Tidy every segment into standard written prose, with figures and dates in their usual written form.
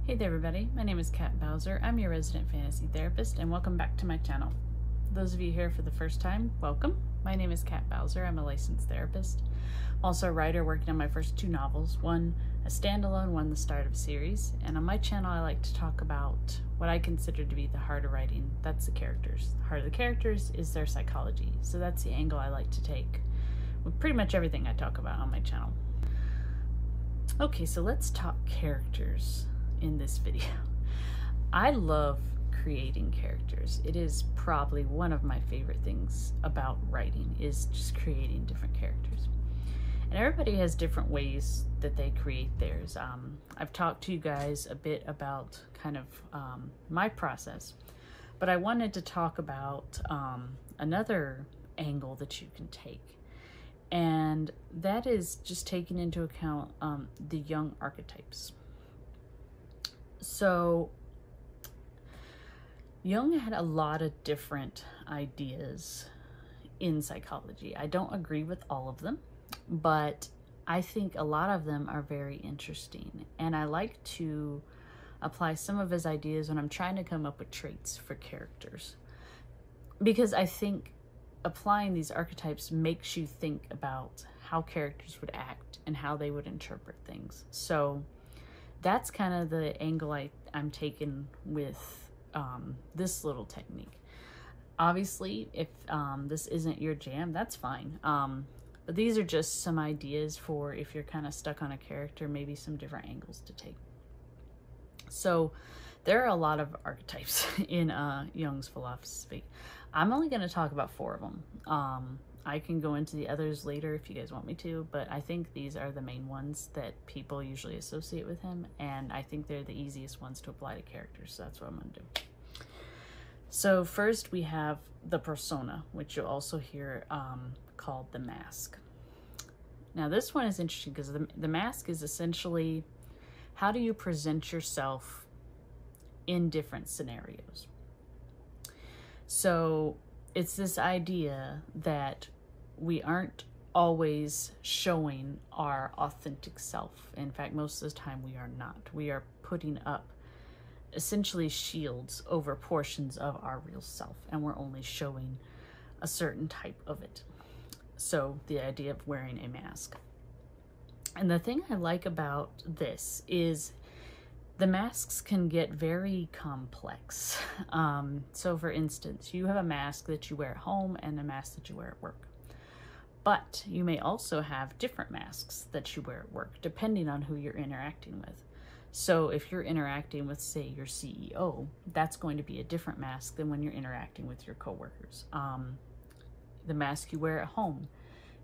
Hey there everybody, my name is Kat Bowser. I'm your resident fantasy therapist and welcome back to my channel. Those of you here for the first time, welcome. My name is Kat Bowser. I'm a licensed therapist. I'm also a writer working on my first two novels, one a standalone, one the start of a series. And on my channel I like to talk about what I consider to be the heart of writing. That's the characters. The heart of the characters is their psychology. So that's the angle I like to take with pretty much everything I talk about on my channel. Okay, so let's talk characters in this video. I love creating characters. It is probably one of my favorite things about writing, is just creating different characters. And everybody has different ways that they create theirs. I've talked to you guys a bit about kind of my process, but I wanted to talk about another angle that you can take. And that is just taking into account the Jung archetypes. So Jung had a lot of different ideas in psychology. I don't agree with all of them, but I think a lot of them are very interesting. And I like to apply some of his ideas when I'm trying to come up with traits for characters. Because I think applying these archetypes makes you think about how characters would act and how they would interpret things. So that's kind of the angle I'm taking with this little technique. Obviously, if this isn't your jam, that's fine. But these are just some ideas for if you're kind of stuck on a character, maybe some different angles to take. So there are a lot of archetypes in Jung's philosophy. I'm only going to talk about 4 of them. I can go into the others later if you guys want me to, but I think these are the main ones that people usually associate with him, and I think they're the easiest ones to apply to characters, so that's what I'm going to do. So first we have the persona, which you'll also hear called the mask. Now this one is interesting because the mask is essentially how do you present yourself in different scenarios. So it's this idea that we aren't always showing our authentic self. In fact, most of the time we are not. We are putting up essentially shields over portions of our real self, and we're only showing a certain type of it. So the idea of wearing a mask. And the thing I like about this is the masks can get very complex. So for instance, you have a mask that you wear at home and a mask that you wear at work. But you may also have different masks that you wear at work, depending on who you're interacting with. So if you're interacting with, say, your CEO, that's going to be a different mask than when you're interacting with your coworkers. The mask you wear at home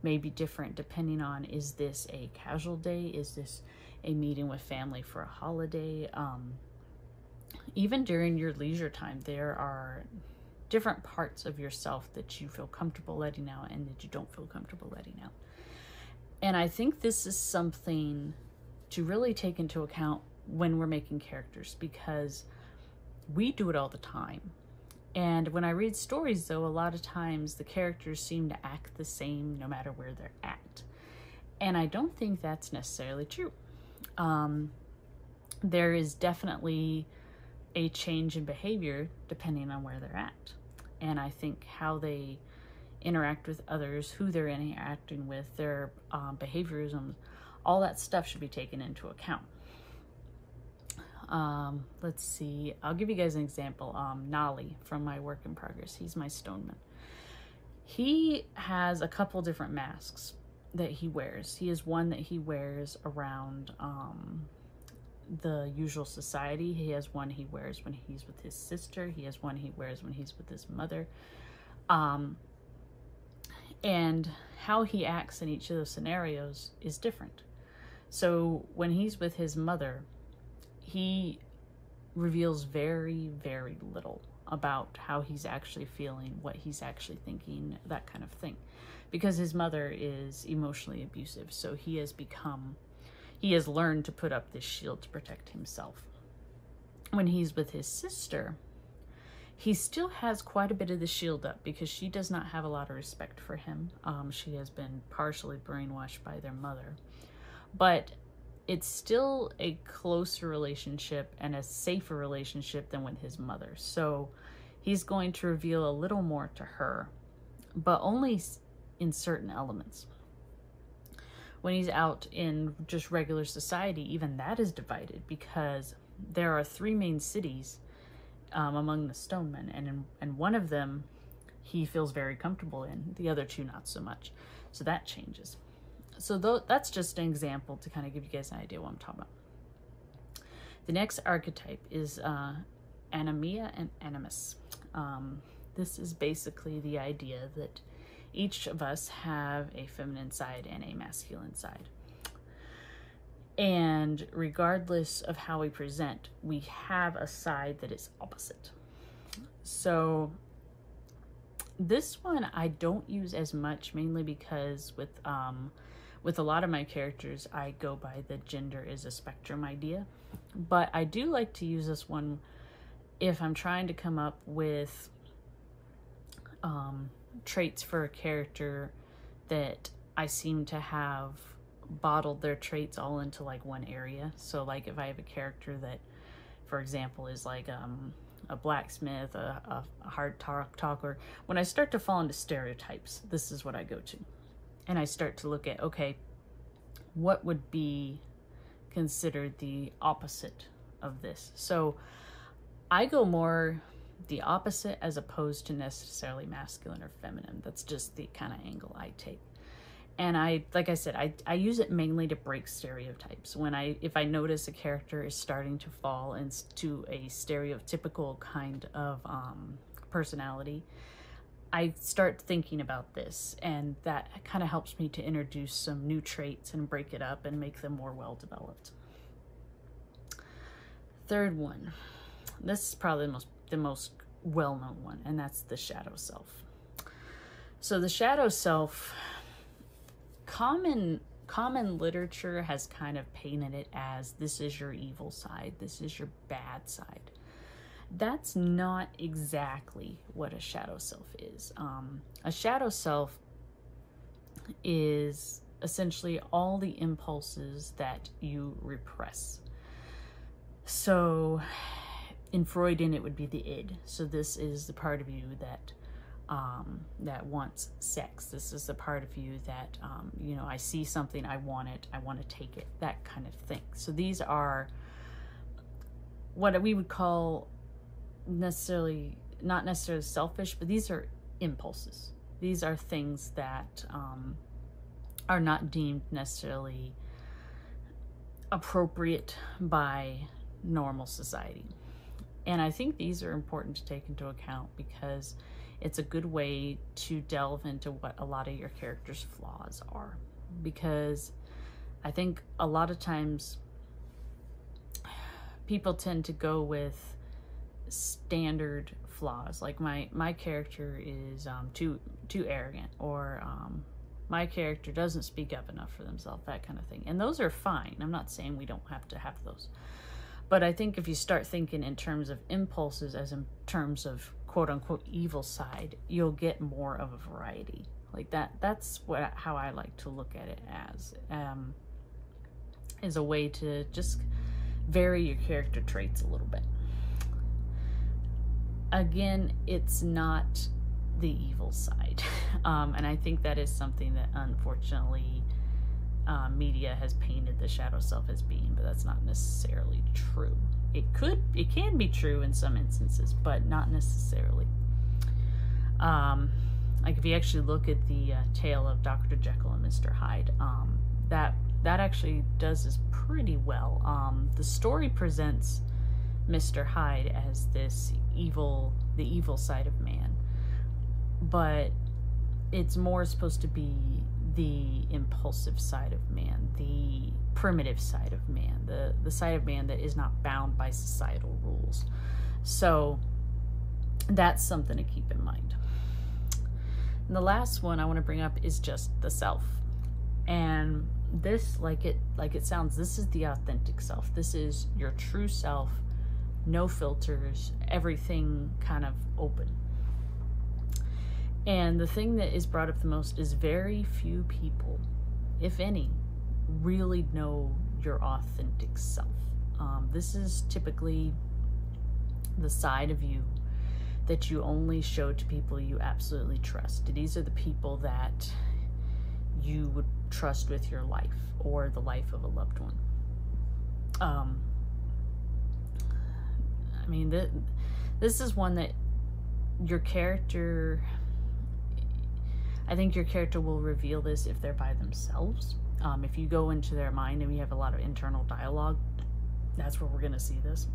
may be different depending on, is this a casual day? Is this a meeting with family for a holiday? Even during your leisure time, there are different parts of yourself that you feel comfortable letting out and that you don't feel comfortable letting out. And I think this is something to really take into account when we're making characters, because we do it all the time. And when I read stories, though, a lot of times the characters seem to act the same no matter where they're at. And I don't think that's necessarily true. There is definitely a change in behavior depending on where they're at. And I think how they interact with others, who they're interacting with, their behaviorisms, all that stuff should be taken into account. Let's see, I'll give you guys an example. Nolly from my work in progress, he's my stoneman. He has a couple different masks that he wears. He has one that he wears around the usual society. He has one he wears when he's with his sister. He has one he wears when he's with his mother. And how he acts in each of those scenarios is different. So when he's with his mother, he reveals very, very little about how he's actually feeling, what he's actually thinking, that kind of thing. Because his mother is emotionally abusive, so he has learned to put up this shield to protect himself. When he's with his sister, he still has quite a bit of the shield up because she does not have a lot of respect for him. She has been partially brainwashed by their mother. But it's still a closer relationship and a safer relationship than with his mother. So he's going to reveal a little more to her, but only in certain elements. When he's out in just regular society, even that is divided, because there are 3 main cities among the stonemen, and one of them he feels very comfortable in, the other 2 not so much. So that changes. So that's just an example to kind of give you guys an idea what I'm talking about. The next archetype is anemia and animus. This is basically the idea that each of us have a feminine side and a masculine side. And regardless of how we present, we have a side that is opposite. So this one I don't use as much, mainly because with a lot of my characters, I go by the gender is a spectrum idea. But I do like to use this one if I'm trying to come up with traits for a character that I seem to have bottled their traits all into like one area. So like if I have a character that, for example, is like a blacksmith, a hard talker, when I start to fall into stereotypes, this is what I go to. And I start to look at, okay, what would be considered the opposite of this? So I go more the opposite as opposed to necessarily masculine or feminine. That's just the kind of angle I take. And like I said, I use it mainly to break stereotypes. If I notice a character is starting to fall into a stereotypical kind of personality, I start thinking about this, and that kind of helps me to introduce some new traits and break it up and make them more well-developed. Third one, this is probably the most well-known one, and that's the shadow self. So the shadow self, common literature has kind of painted it as this is your evil side, this is your bad side. That's not exactly what a shadow self is. A shadow self is essentially all the impulses that you repress. So in Freudian, it would be the id. So this is the part of you that wants sex. This is the part of you that, I see something, I want it, I want to take it, that kind of thing. So these are what we would call not necessarily selfish, but these are impulses. These are things that are not deemed necessarily appropriate by normal society. And I think these are important to take into account because it's a good way to delve into what a lot of your character's flaws are. Because I think a lot of times people tend to go with standard flaws, like my character is too arrogant, or my character doesn't speak up enough for themselves, that kind of thing. And those are fine. I'm not saying we don't have to have those. But I think if you start thinking in terms of impulses as in terms of quote unquote evil side, you'll get more of a variety. Like that's how I like to look at it as a way to just vary your character traits a little bit. Again, it's not the evil side. And I think that is something that unfortunately media has painted the shadow self as being, but that's not necessarily true. It can be true in some instances, but not necessarily. Like if you actually look at the tale of Dr. Jekyll and Mr. Hyde, that actually does this pretty well. The story presents Mr. Hyde as the evil side of man, but it's more supposed to be the impulsive side of man, the primitive side of man, the side of man that is not bound by societal rules. So that's something to keep in mind. And the last one I want to bring up is just the self. And this, like it sounds, this is the authentic self. This is your true self, no filters, everything kind of open. And the thing that is brought up the most is very few people, if any, really know your authentic self. This is typically the side of you that you only show to people you absolutely trust. These are the people that you would trust with your life or the life of a loved one. I mean, this is one that your character, I think your character will reveal this if they're by themselves. If you go into their mind and we have a lot of internal dialogue, that's where we're going to see this.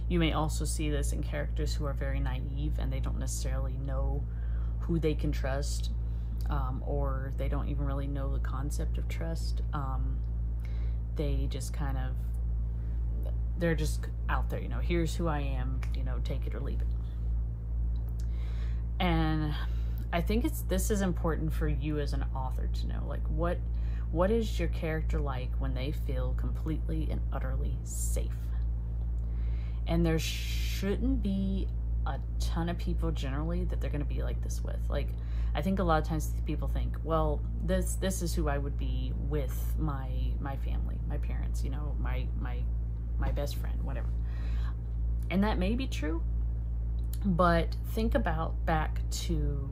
You may also see this in characters who are very naive and they don't necessarily know who they can trust, or they don't even really know the concept of trust. They just kind of, they're just out there, you know, here's who I am, you know, take it or leave it. And I think this is important for you as an author to know, like, what is your character like when they feel completely and utterly safe? And there shouldn't be a ton of people generally that they're going to be like this with. Like, I think a lot of times people think, well, this is who I would be with my family, my parents, you know, my best friend, whatever. And that may be true, but think about back to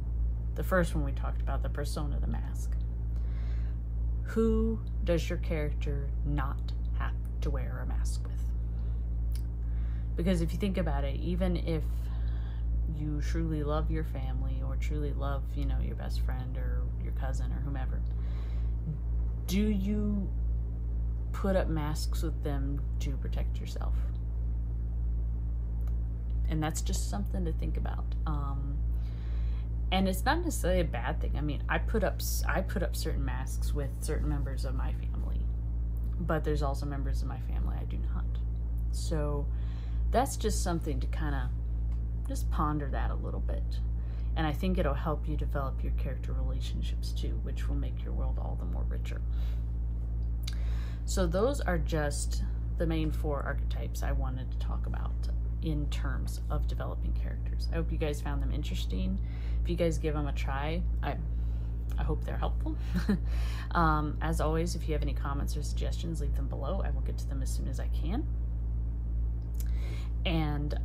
the first one we talked about, the persona, the mask. Who does your character not have to wear a mask with? Because if you think about it, even if you truly love your family or truly love, you know, your best friend or your cousin or whomever, do you put up masks with them to protect yourself? And that's just something to think about. And it's not necessarily a bad thing. I mean, I put up certain masks with certain members of my family, but there's also members of my family I do not. So that's just something to kind of just ponder that a little bit. And I think it'll help you develop your character relationships too, which will make your world all the more richer. So those are just the main 4 archetypes I wanted to talk about in terms of developing characters. I hope you guys found them interesting. If you guys give them a try, I hope they're helpful. As always, if you have any comments or suggestions, leave them below. I will get to them as soon as I can. And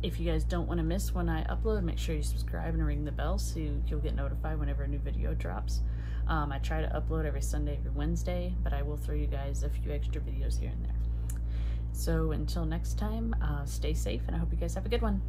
if you guys don't want to miss when I upload, make sure you subscribe and ring the bell so you'll get notified whenever a new video drops. I try to upload every Sunday, every Wednesday, but I will throw you guys a few extra videos here and there. So until next time, stay safe, and I hope you guys have a good one.